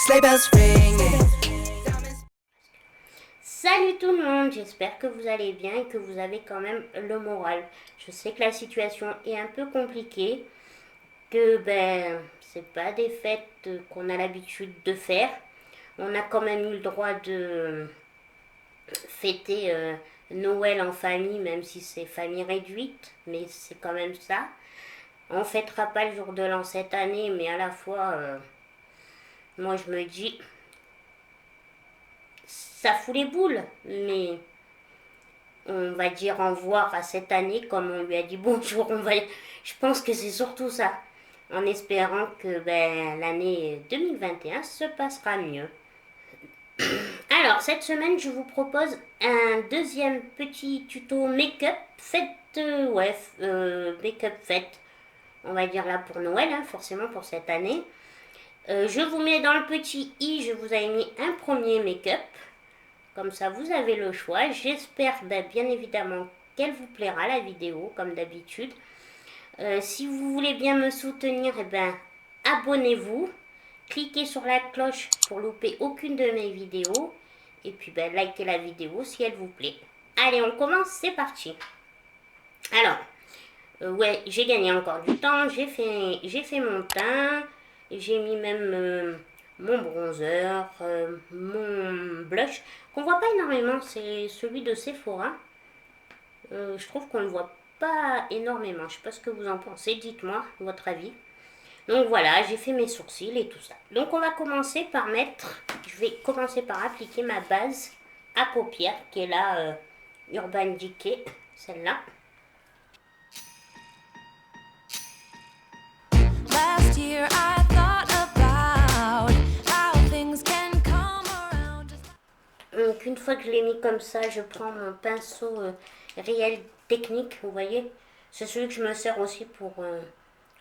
Sleigh bells ringing. Salut tout le monde, j'espère que vous allez bien et que vous avez quand même le moral. Je sais que la situation est un peu compliquée, que c'est pas des fêtes qu'on a l'habitude de faire. On a quand même eu le droit de fêter Noël en famille, même si c'est famille réduite, mais c'est quand même ça. On fêtera pas le jour de l'an cette année, mais à la fois, moi je me dis, ça fout les boules, mais on va dire au revoir à cette année comme on lui a dit bonjour. Je pense que c'est surtout ça, en espérant que l'année 2021 se passera mieux. Alors, cette semaine, je vous propose un deuxième petit tuto make-up fête, make-up fête, on va dire là pour Noël, hein, forcément pour cette année. Je vous mets dans le petit i, je vous ai mis un premier make-up. Comme ça, vous avez le choix. J'espère bien évidemment qu'elle vous plaira la vidéo, comme d'habitude. Si vous voulez bien me soutenir, abonnez-vous. Cliquez sur la cloche pour louper aucune de mes vidéos. Et puis, likez la vidéo si elle vous plaît. Allez, on commence, c'est parti. Alors, ouais, j'ai gagné encore du temps. J'ai fait mon teint. J'ai mis même mon bronzer, mon blush, qu'on voit pas énormément, c'est celui de Sephora. Je trouve qu'on ne le voit pas énormément. Je sais pas ce que vous en pensez, dites-moi votre avis. Donc voilà, j'ai fait mes sourcils et tout ça. Donc on va commencer par je vais commencer par appliquer ma base à paupières, qui est la Urban Decay, celle-là. Last year I thought about how things can come around. Donc une fois que je l'ai mis comme ça, je prends mon pinceau réel technique, vous voyez. C'est celui que je me sers aussi pour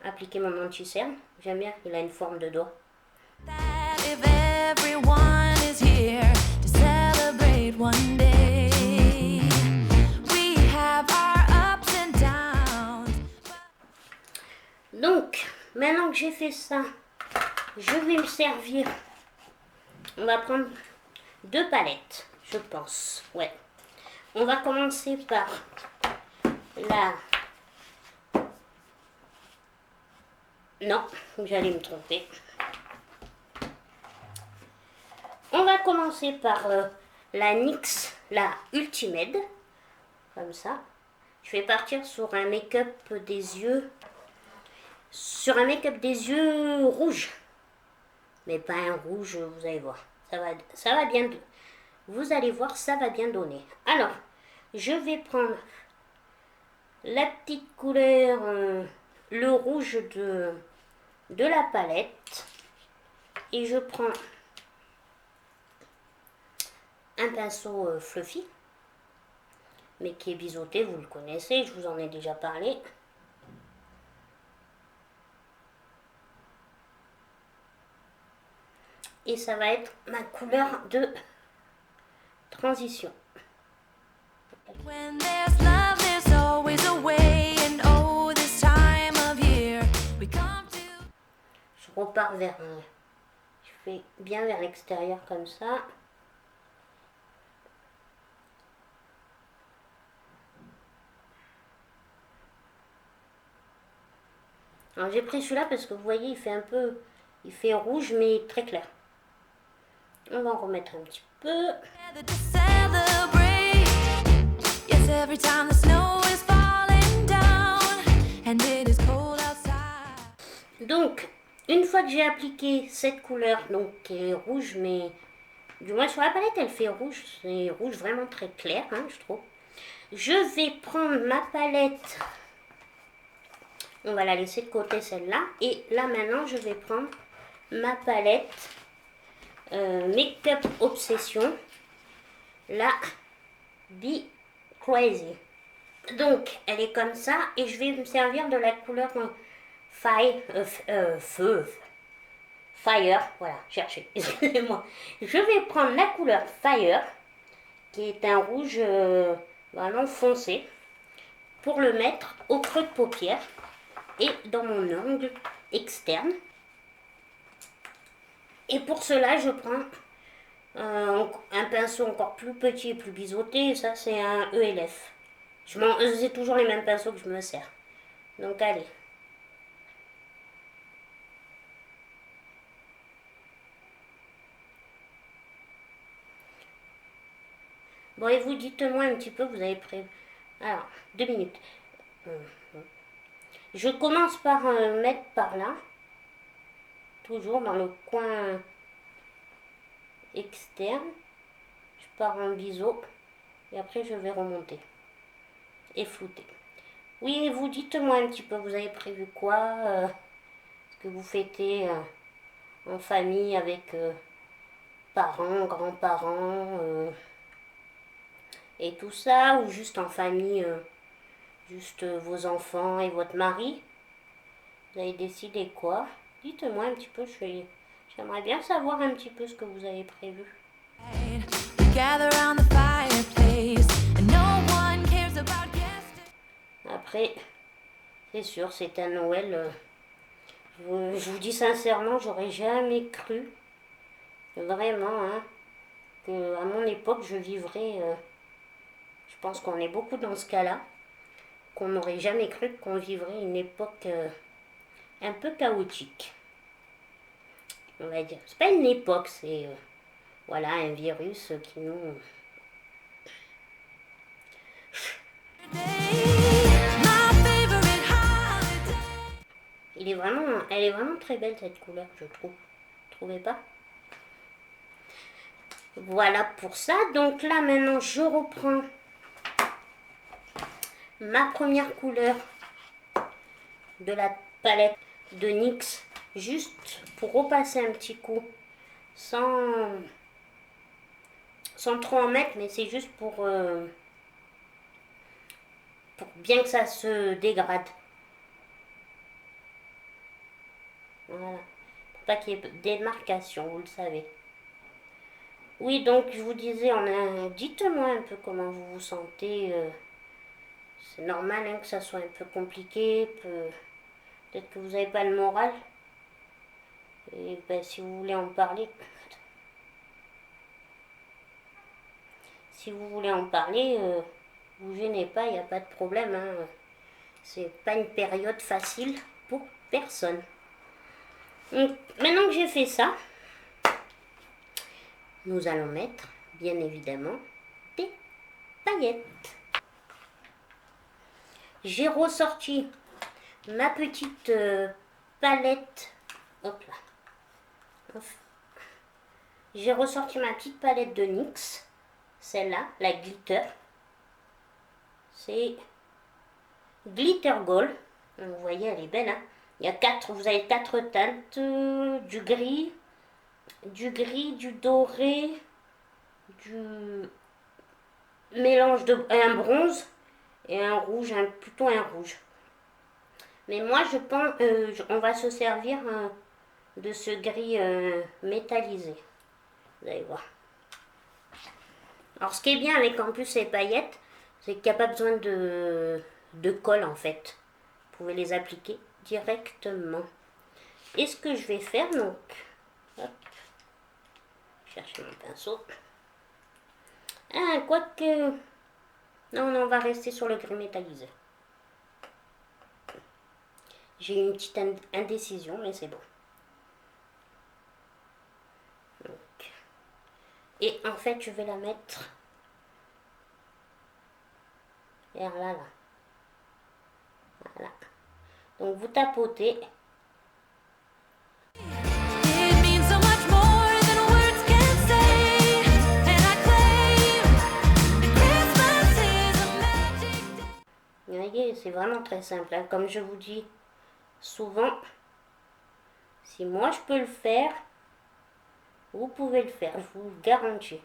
appliquer mon anti-cerne. J'aime bien, il a une forme de doigt. That if everyone is here to celebrate one day, we have our ups and downs. Donc, maintenant que j'ai fait ça, je vais me servir. On va prendre 2 palettes, je pense. Ouais. On va commencer par la... Non, j'allais me tromper. On va commencer par la NYX, la Ultimate. Comme ça. Je vais partir sur un make-up des yeux. Sur un make-up des yeux rouges. Mais pas un rouge, vous allez voir. Ça va bien. Vous allez voir, ça va bien donner. Alors, je vais prendre la petite couleur, le rouge de la palette. Et je prends un pinceau fluffy, mais qui est biseauté, vous le connaissez, je vous en ai déjà parlé. Et ça va être ma couleur de transition. When there's love, there's always a way, and oh, this time of year we come to. Je repars vers... je fais bien vers l'extérieur comme ça. Alors j'ai pris celui-là parce que vous voyez, il fait rouge mais très clair. On va en remettre un petit peu. Together to celebrate. Yes, every time the snow is falling down and it is cold outside. Donc, une fois que j'ai appliqué cette couleur, donc qui est rouge, mais du moins sur la palette elle fait rouge, c'est rouge vraiment très clair, hein, je trouve. Je vais prendre ma palette, on va la laisser de côté celle-là, et là maintenant je vais prendre ma palette Make-up Obsession, la Be Crazy. Donc elle est comme ça, et je vais me servir de la couleur Fire, voilà, cherchez, excusez-moi. Je vais prendre la couleur Fire, qui est un rouge vraiment foncé, pour le mettre au creux de paupière et dans mon ongle externe. Et pour cela, je prends un pinceau encore plus petit et plus biseauté. Et ça, c'est un ELF. C'est toujours les mêmes pinceaux que je me sers. Donc, allez. Bon, et vous, dites-moi un petit peu, vous avez prévu. Alors, 2 minutes. Je commence par mettre par là. Toujours dans le coin externe. Je pars en biseau. Et après, je vais remonter. Et flouter. Oui, et vous, dites-moi un petit peu, vous avez prévu quoi Est-ce que vous fêtez en famille avec parents, grands-parents et tout ça, ou juste en famille, juste vos enfants et votre mari? Vous avez décidé quoi? Dites-moi un petit peu, j'aimerais bien savoir un petit peu ce que vous avez prévu. Après, c'est sûr, c'est un Noël. Je vous dis sincèrement, j'aurais jamais cru, vraiment, hein, que à mon époque, je vivrais. Je pense qu'on est beaucoup dans ce cas-là, qu'on n'aurait jamais cru qu'on vivrait une époque un peu chaotique. On va dire. C'est pas une époque, c'est voilà, un virus qui nous. Elle est vraiment très belle cette couleur, je trouve. Vous trouvez pas? Voilà pour ça. Donc là maintenant je reprends ma première couleur de la palette de NYX, juste pour repasser un petit coup, sans trop en mettre, mais c'est juste pour bien que ça se dégrade. Voilà. Pour pas qu'il y ait démarcation, vous le savez. Oui, donc je vous disais, dites-moi un peu comment vous vous sentez. C'est normal hein, que ça soit un peu compliqué. Peut-être que vous n'avez pas le moral. Et ben, si vous voulez en parler. Si vous voulez en parler, vous gênez pas, il n'y a pas de problème. Hein. C'est pas une période facile pour personne. Donc, maintenant que j'ai fait ça, nous allons mettre, bien évidemment, des paillettes. J'ai ressorti ma petite palette. Hop là. J'ai ressorti ma petite palette de NYX. Celle-là, la Glitter. C'est Glitter Gold. Vous voyez, elle est belle. Hein. Vous avez 4 teintes. Du gris, du doré, du mélange de un bronze et un rouge, plutôt un rouge. Mais moi, je pense, on va se servir de ce gris métallisé. Vous allez voir. Alors, ce qui est bien avec en plus ces paillettes, c'est qu'il n'y a pas besoin de colle en fait. Vous pouvez les appliquer directement. Et ce que je vais faire, donc, hop, chercher mon pinceau. Ah, quoique, non, on va rester sur le gris métallisé. J'ai une petite indécision, mais c'est bon. Donc. Et en fait, je vais la mettre vers là. Voilà. Donc, vous tapotez. Vous voyez, c'est vraiment très simple. Hein. Comme je vous dis souvent, si moi je peux le faire, vous pouvez le faire, je vous le garantis.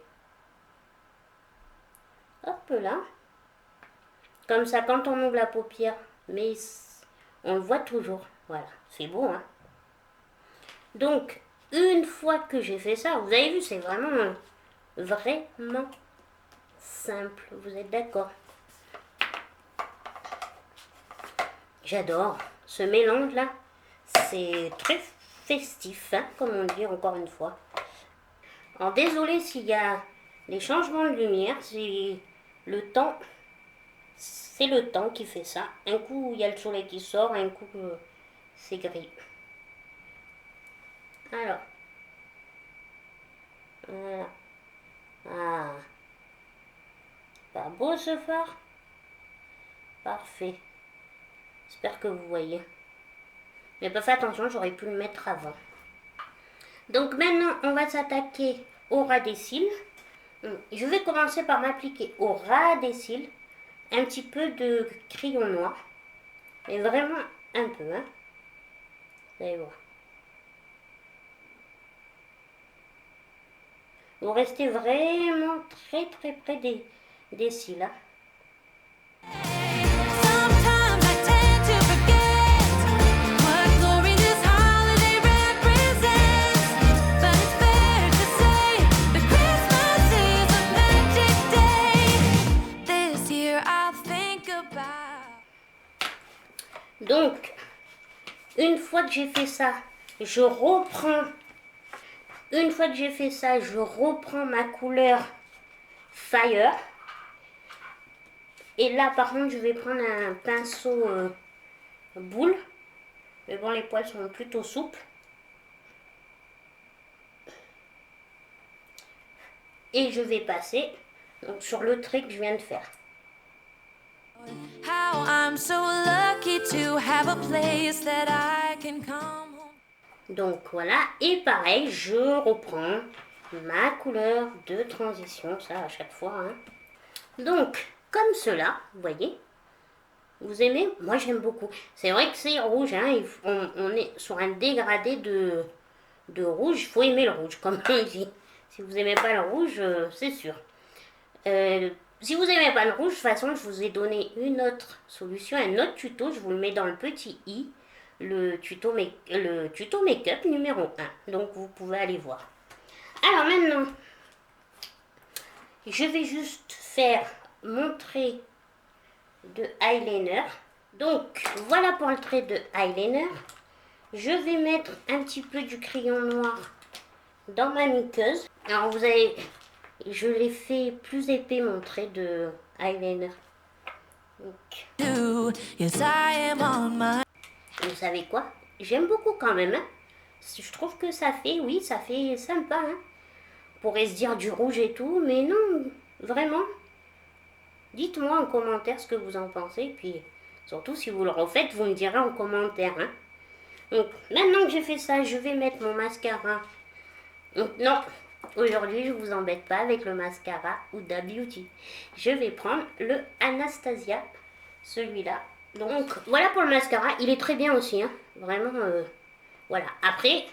Hop là. Comme ça, quand on ouvre la paupière, mais on le voit toujours. Voilà, c'est beau, hein. Donc, une fois que j'ai fait ça, vous avez vu, c'est vraiment simple. Vous êtes d'accord? J'adore ce mélange-là. C'est très festif, hein, comme on dit encore une fois. Alors désolé s'il y a des changements de lumière, c'est le temps. C'est le temps qui fait ça. Un coup, il y a le soleil qui sort, un coup, c'est gris. Alors, voilà. Ah, pas beau ce phare? Parfait. J'espère que vous voyez. Mais pas fait attention, j'aurais pu le mettre avant. Donc maintenant, on va s'attaquer au ras des cils. Je vais commencer par m'appliquer au ras des cils un petit peu de crayon noir. Mais vraiment un peu, hein. Vous allez voir. Vous restez vraiment très très près des cils, hein. Sometimes I tend to forget what glory this holiday represents. But it's fair to say that Christmas is a magic day. This year I'll think about. Donc, une fois que j'ai fait ça, je reprends. Une fois que j'ai fait ça, je reprends ma couleur Fire. Et là, par contre, je vais prendre un pinceau boule. Mais bon, les poils sont plutôt souples. Et je vais passer donc, sur le trait que je viens de faire. How I'm so lucky to have a place that I can come home. Donc voilà, et pareil, je reprends ma couleur de transition, ça à chaque fois, hein. Donc, comme cela, vous voyez, vous aimez? Moi j'aime beaucoup. C'est vrai que c'est rouge, hein, on est sur un dégradé de rouge, il faut aimer le rouge, comme on dit. Si vous aimez pas le rouge, c'est sûr. Si vous aimez pas le rouge, de toute façon, je vous ai donné une autre solution, un autre tuto, je vous le mets dans le petit i. Le tuto make-up numéro 1. Donc vous pouvez aller voir. Alors maintenant, je vais juste faire mon trait de eyeliner. Donc voilà pour le trait de eyeliner. Je vais mettre un petit peu du crayon noir dans ma muqueuse. Alors vous avez, je l'ai fait plus épais mon trait de eyeliner. Donc, Yes, I am on my. vous savez quoi? J'aime beaucoup quand même, hein. Je trouve que ça fait, oui, ça fait sympa, hein. On pourrait se dire du rouge et tout, mais non, vraiment. Dites-moi en commentaire ce que vous en pensez, puis surtout si vous le refaites, vous me direz en commentaire, hein. Donc, maintenant que j'ai fait ça, je vais mettre mon mascara. Donc, non, aujourd'hui, je vous embête pas avec le mascara Huda Beauty. Je vais prendre le Anastasia, celui-là. Donc, voilà pour le mascara. Il est très bien aussi, hein. Vraiment, voilà. Après,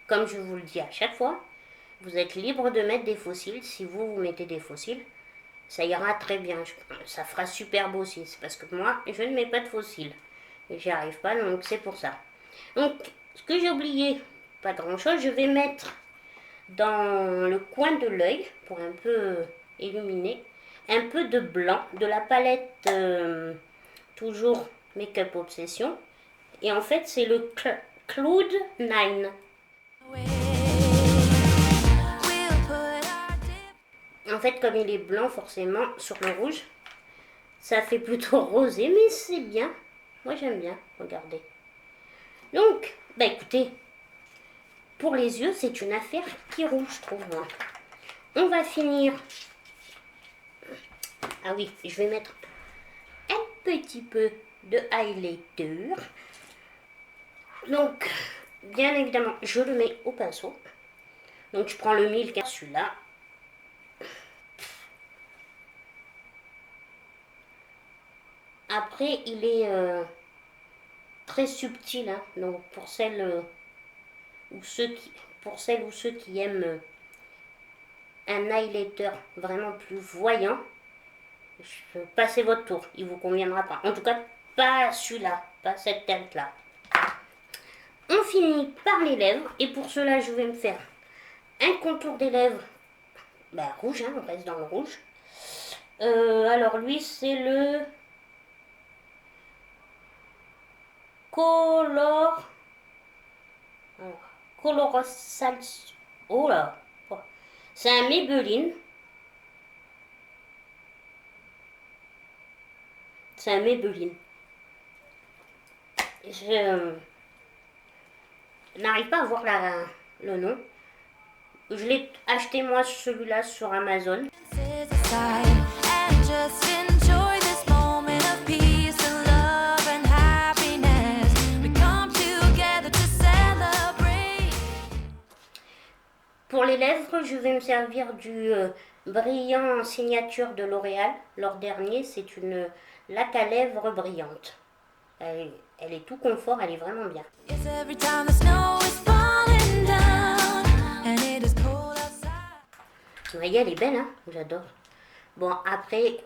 comme je vous le dis à chaque fois, vous êtes libre de mettre des faux cils. Si vous mettez des faux cils, ça ira très bien. Ça fera super beau aussi. C'est parce que moi, je ne mets pas de faux cils. J'y arrive pas, donc c'est pour ça. Donc, ce que j'ai oublié, pas grand-chose, je vais mettre dans le coin de l'œil, pour un peu illuminer, un peu de blanc, de la palette toujours Make-up Obsession. Et en fait, c'est le Cloud 9. En fait, comme il est blanc, forcément, sur le rouge, ça fait plutôt rosé, mais c'est bien. Moi, j'aime bien, regardez. Donc, bah écoutez, pour les yeux, c'est une affaire qui roule, je trouve, moi. On va finir. Ah oui, je vais mettre un petit peu de highlighter. Donc, bien évidemment, je le mets au pinceau. Donc, je prends le Milk, celui-là. Après, il est très subtil, hein. Donc, pour celles ou ceux qui aiment un highlighter vraiment plus voyant, passez votre tour, il vous conviendra pas. En tout cas, pas celui-là, pas cette teinte-là. On finit par les lèvres, et pour cela, je vais me faire un contour des lèvres rouge, hein, on reste dans le rouge. Alors lui, c'est le Color. Alors, Colorosal. Oh là. C'est un Maybelline. C'est un Maybelline. Je n'arrive pas à voir le nom. Je l'ai acheté moi celui-là sur Amazon. Aside and just enjoy this moment of peace and love and happiness. We come together to celebrate. Pour les lèvres, je vais me servir du brillant signature de L'Oréal. Leur dernier, c'est une laque à lèvres brillante. Elle est tout confort, elle est vraiment bien. Yes, every time the snow is falling down and it is cold outside. Vous voyez, elle est belle, hein? J'adore. Bon, après,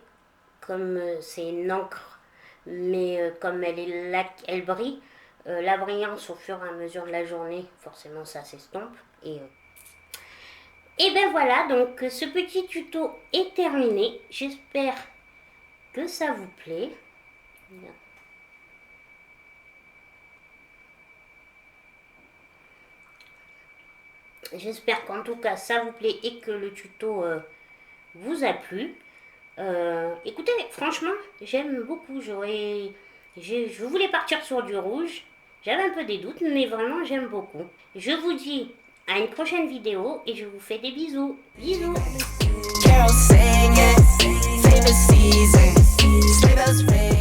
comme c'est une encre, mais comme elle brille, la brillance au fur et à mesure de la journée, forcément ça s'estompe. Et ben voilà, donc ce petit tuto est terminé. J'espère que ça vous plaît. J'espère qu'en tout cas ça vous plaît et que le tuto vous a plu. Écoutez, franchement, j'aime beaucoup. Je voulais partir sur du rouge. J'avais un peu des doutes, mais vraiment j'aime beaucoup. Je vous dis à une prochaine vidéo et je vous fais des bisous. Bisous. Carol singing, favorite season, sleigh bells ring.